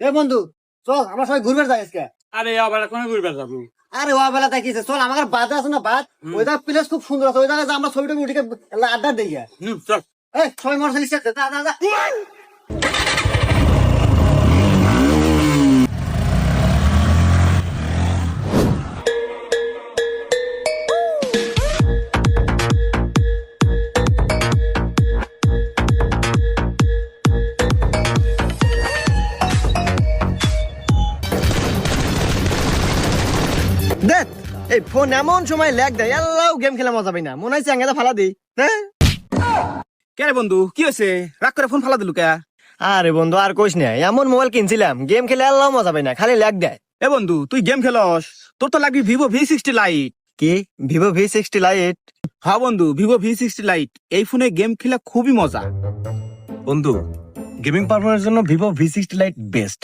এ বন্ধু, চল আমরা সবাই ঘুরবে যাই আজকে। আরে আবার কোন ঘুরবে যাবো? আরে ওয়া বেলা তাকিয়েছে, চল আমার বাদ আছে না বাদ, ওই জায়গা প্লেস খুব সুন্দর আছে, ওই জায়গায় আমরা ছবিটা উঠে আড্ডা দিই। চল। এই সবাই মোটরসাইকেল স্টার্ট দে, যা যা যা। দেখ এই ফোন এমন সময় ল্যাগ দেয়, আল্লাহ গেম খেলা মজা পাই না, মনে হয় চ্যাঙ্গাটা ফালা দিই। হ্যাঁ কে রে বন্ধু, কি হয়েছে? রাগ করে ফোন ফালা দিলু কে? আরে বন্ধু আর কইস না, এমন মোবাইল কিনছিলাম গেম খেলে আল্লাহ মজা পাই না, খালি ল্যাগ দেয়। এ বন্ধু, তুই গেম খেলস? তোর তো লাগবে ভিভো V60 লাইট। কি ভিভো V60 লাইট? হ্যাঁ বন্ধু, ভিভো V60 লাইট এই ফোনে গেম খেলা খুবই মজা। বন্ধু, গেমিং পারফরম্যান্সের জন্য ভিভো V60 লাইট বেস্ট।